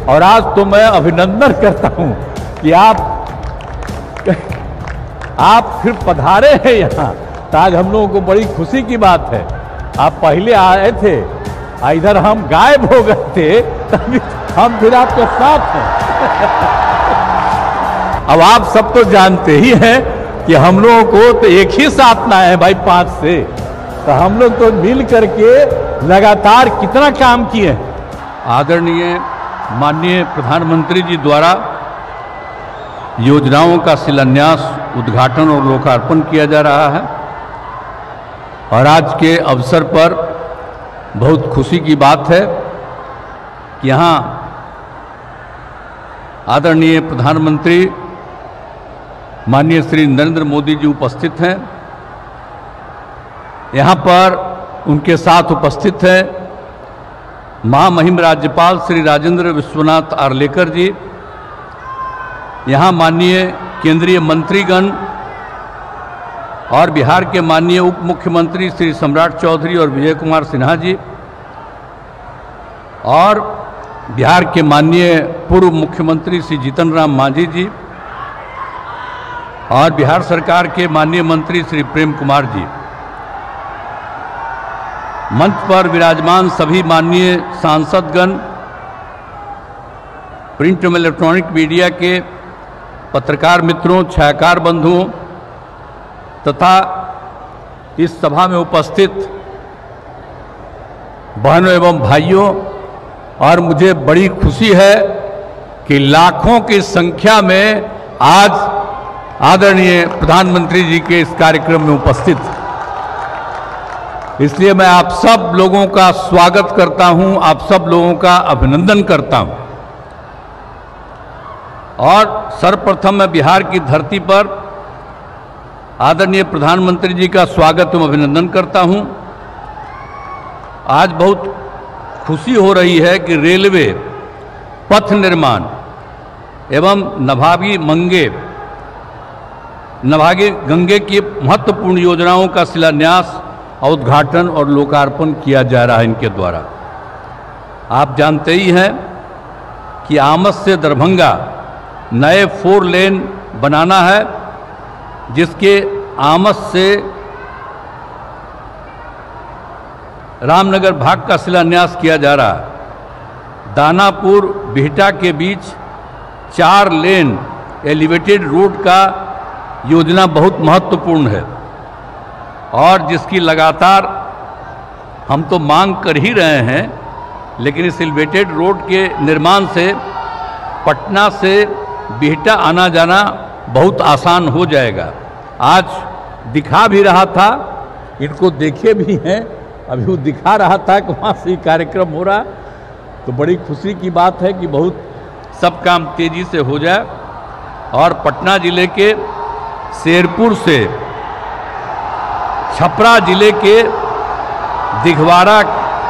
और आज तो मैं अभिनंदन करता हूं कि आप फिर पधारे हैं यहाँ, तो आज हम लोगों को बड़ी खुशी की बात है। आप पहले आए थे, इधर हम गायब हो गए थे, तभी हम फिर आपके साथ हैं। अब आप सब तो जानते ही हैं कि हम लोगों को तो एक ही साथ ना है भाई 5 से, तो हम लोग तो मिल करके लगातार कितना काम किए। आदरणीय माननीय प्रधानमंत्री जी द्वारा योजनाओं का शिलान्यास, उद्घाटन और लोकार्पण किया जा रहा है और आज के अवसर पर बहुत खुशी की बात है कि यहाँ आदरणीय प्रधानमंत्री माननीय श्री नरेंद्र मोदी जी उपस्थित हैं। यहाँ पर उनके साथ उपस्थित हैं महामहिम राज्यपाल श्री राजेंद्र विश्वनाथ आर्लेकर जी, यहाँ माननीय केंद्रीय मंत्रीगण और बिहार के माननीय उप मुख्यमंत्री श्री सम्राट चौधरी और विजय कुमार सिन्हा जी, और बिहार के माननीय पूर्व मुख्यमंत्री श्री जीतन राम मांझी जी और बिहार सरकार के माननीय मंत्री श्री प्रेम कुमार जी, मंच पर विराजमान सभी माननीय सांसदगण, प्रिंट एवं इलेक्ट्रॉनिक मीडिया के पत्रकार मित्रों, छायाकार बंधुओं तथा इस सभा में उपस्थित बहनों एवं भाइयों, और मुझे बड़ी खुशी है कि लाखों की संख्या में आज आदरणीय प्रधानमंत्री जी के इस कार्यक्रम में उपस्थित, इसलिए मैं आप सब लोगों का स्वागत करता हूं, आप सब लोगों का अभिनंदन करता हूं। और सर्वप्रथम मैं बिहार की धरती पर आदरणीय प्रधानमंत्री जी का स्वागत एवं अभिनंदन करता हूं। आज बहुत खुशी हो रही है कि रेलवे, पथ निर्माण एवं नमामि गंगे की महत्वपूर्ण योजनाओं का शिलान्यास, उद्घाटन और लोकार्पण किया जा रहा है इनके द्वारा। आप जानते ही हैं कि आमस से दरभंगा नए 4 लेन बनाना है, जिसके आमस से रामनगर भाग का शिलान्यास किया जा रहा है। दानापुर बिहटा के बीच 4 लेन एलिवेटेड रोड का योजना बहुत महत्वपूर्ण है और जिसकी लगातार हम तो मांग कर ही रहे हैं, लेकिन इस एलिवेटेड रोड के निर्माण से पटना से बिहटा आना जाना बहुत आसान हो जाएगा। आज दिखा भी रहा था, इनको देखे भी हैं, अभी वो दिखा रहा था कि वहाँ से कार्यक्रम हो रहा, तो बड़ी खुशी की बात है कि बहुत सब काम तेजी से हो जाए। और पटना जिले के शेरपुर से छपरा जिले के दिघवाड़ा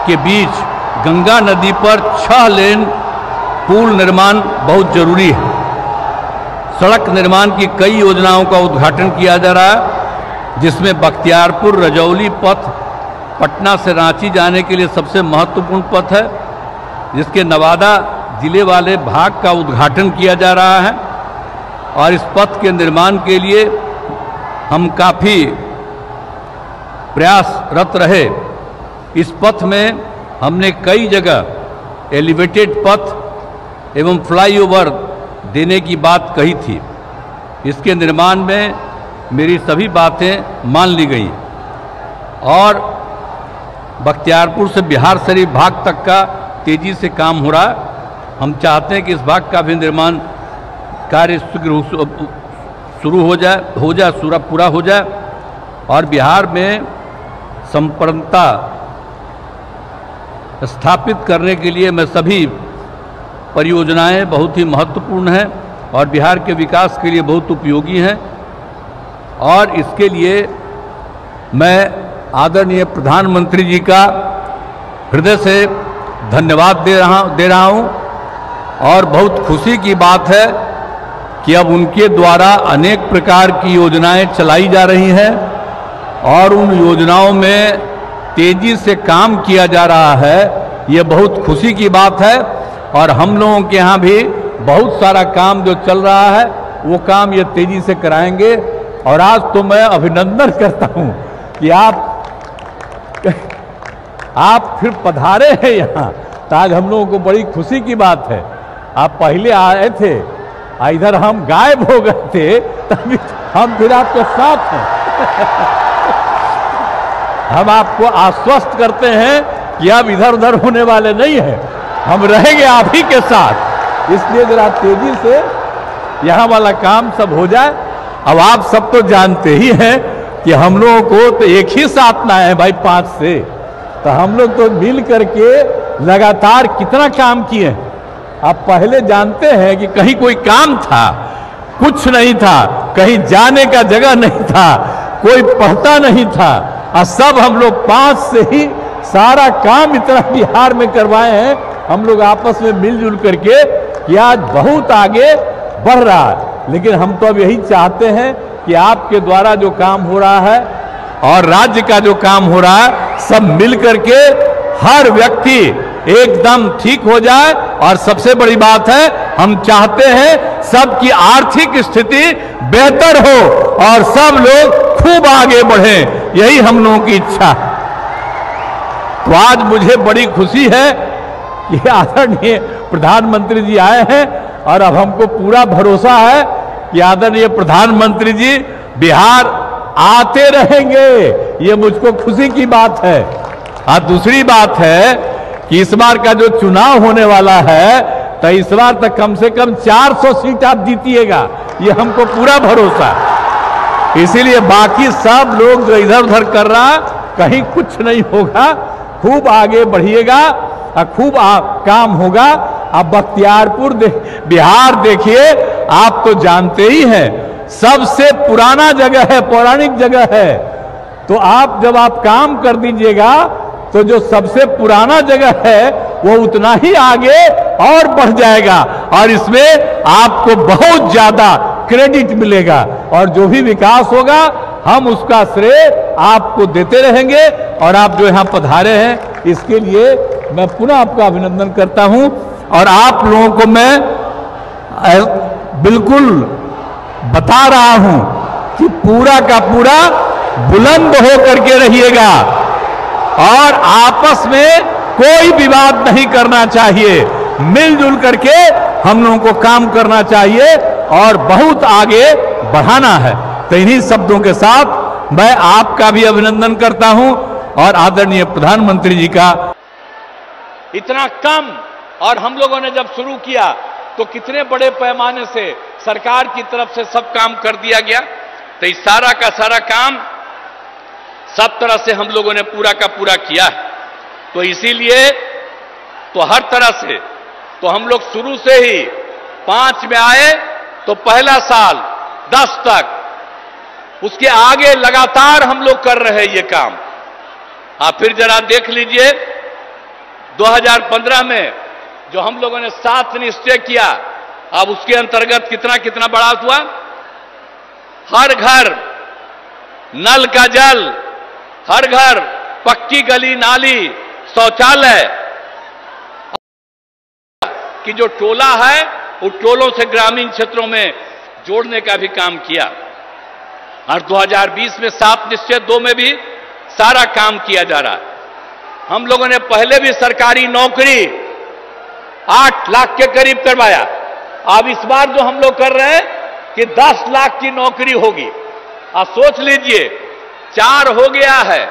के बीच गंगा नदी पर 6 लेन पुल निर्माण बहुत जरूरी है। सड़क निर्माण की कई योजनाओं का उद्घाटन किया जा रहा है, जिसमें बख्तियारपुर रजौली पथ पटना से रांची जाने के लिए सबसे महत्वपूर्ण पथ है, जिसके नवादा जिले वाले भाग का उद्घाटन किया जा रहा है। और इस पथ के निर्माण के लिए हम काफ़ी प्रयासरत रहे। इस पथ में हमने कई जगह एलिवेटेड पथ एवं फ्लाईओवर देने की बात कही थी। इसके निर्माण में मेरी सभी बातें मान ली गई और बख्तियारपुर से बिहार शरीफ भाग तक का तेजी से काम हो रहा है। हम चाहते हैं कि इस भाग का भी निर्माण कार्य शीघ्र शुरू हो जाए, पूरा हो जाए और बिहार में संप्रभुता स्थापित करने के लिए मैं सभी परियोजनाएं बहुत ही महत्वपूर्ण हैं और बिहार के विकास के लिए बहुत उपयोगी हैं। और इसके लिए मैं आदरणीय प्रधानमंत्री जी का हृदय से धन्यवाद दे रहा हूं और बहुत खुशी की बात है कि अब उनके द्वारा अनेक प्रकार की योजनाएं चलाई जा रही हैं और उन योजनाओं में तेजी से काम किया जा रहा है, ये बहुत खुशी की बात है। और हम लोगों के यहाँ भी बहुत सारा काम जो चल रहा है वो काम ये तेजी से कराएंगे। और आज तो मैं अभिनंदन करता हूँ कि आप फिर पधारे हैं यहाँ, तो आज हम लोगों को बड़ी खुशी की बात है। आप पहले आए थे, इधर हम गायब हो गए थे, तभी हम फिर आपके साथ हैं। हम आपको आश्वस्त करते हैं कि अब इधर उधर होने वाले नहीं हैं, हम रहेंगे आप ही के साथ। इसलिए जरा तेजी से यहाँ वाला काम सब हो जाए। अब आप सब तो जानते ही हैं कि हम लोगों को तो एक ही साथ ना है भाई 5 से, तो हम लोग तो मिल करके लगातार कितना काम किए। आप पहले जानते हैं कि कहीं कोई काम था, कुछ नहीं था, कहीं जाने का जगह नहीं था, कोई पढ़ता नहीं था, और सब हम लोग 5 से ही सारा काम इतना बिहार में करवाए हैं हम लोग आपस में मिलजुल करके कि आज बहुत आगे बढ़ रहा है। लेकिन हम तो अब यही चाहते हैं कि आपके द्वारा जो काम हो रहा है और राज्य का जो काम हो रहा है, सब मिल करके हर व्यक्ति एकदम ठीक हो जाए। और सबसे बड़ी बात है, हम चाहते हैं सबकी आर्थिक स्थिति बेहतर हो और सब लोग खूब आगे बढ़ें, यही हम लोगों की इच्छा है। तो आज मुझे बड़ी खुशी है कि आदरणीय प्रधानमंत्री जी आए हैं और अब हमको पूरा भरोसा है कि आदरणीय प्रधानमंत्री जी बिहार आते रहेंगे। ये मुझको खुशी की बात है। और दूसरी बात है कि इस बार का जो चुनाव होने वाला है, तो इस बार तक कम से कम 400 सीट आप जीतिएगा, ये हमको पूरा भरोसा है। इसीलिए बाकी सब लोग जो इधर उधर कर रहा, कहीं कुछ नहीं होगा, खूब आगे बढ़िएगा और खूब काम होगा। अब बख्तियारपुर बिहार देखिए, आप तो जानते ही हैं, सबसे पुराना जगह है, पौराणिक जगह है। तो आप जब आप काम कर दीजिएगा तो जो सबसे पुराना जगह है वो उतना ही आगे और बढ़ जाएगा और इसमें आपको बहुत ज्यादा क्रेडिट मिलेगा। और जो भी विकास होगा हम उसका श्रेय आपको देते रहेंगे। और आप जो यहाँ पधारे हैं इसके लिए मैं पुनः आपका अभिनंदन करता हूँ। और आप लोगों को मैं बिल्कुल बता रहा हूं कि पूरा का पूरा बुलंद होकर के रहिएगा और आपस में कोई विवाद नहीं करना चाहिए, मिलजुल करके हम लोगों को काम करना चाहिए और बहुत आगे बढ़ाना है। तो इन्हीं शब्दों के साथ मैं आपका भी अभिनंदन करता हूं और आदरणीय प्रधानमंत्री जी का। इतना कम, और हम लोगों ने जब शुरू किया तो कितने बड़े पैमाने से सरकार की तरफ से सब काम कर दिया गया। तो इस सारा का सारा काम सब तरह से हम लोगों ने पूरा का पूरा किया है। तो इसीलिए तो हर तरह से तो हम लोग शुरू से ही 5 में आए तो पहला साल 10 तक, उसके आगे लगातार हम लोग कर रहे हैं ये काम। आप फिर जरा देख लीजिए 2015 में जो हम लोगों ने 7 निश्चय किया, अब उसके अंतर्गत कितना कितना बढ़ा हुआ। हर घर नल का जल, हर घर पक्की गली नाली शौचालय कि जो टोला है उन टोलों से ग्रामीण क्षेत्रों में जोड़ने का भी काम किया। और 2020 में 7 निश्चय 2 में भी सारा काम किया जा रहा है। हम लोगों ने पहले भी सरकारी नौकरी 8 लाख के करीब करवाया। अब इस बार जो हम लोग कर रहे हैं कि 10 लाख की नौकरी होगी। आप सोच लीजिए 4 हो गया है।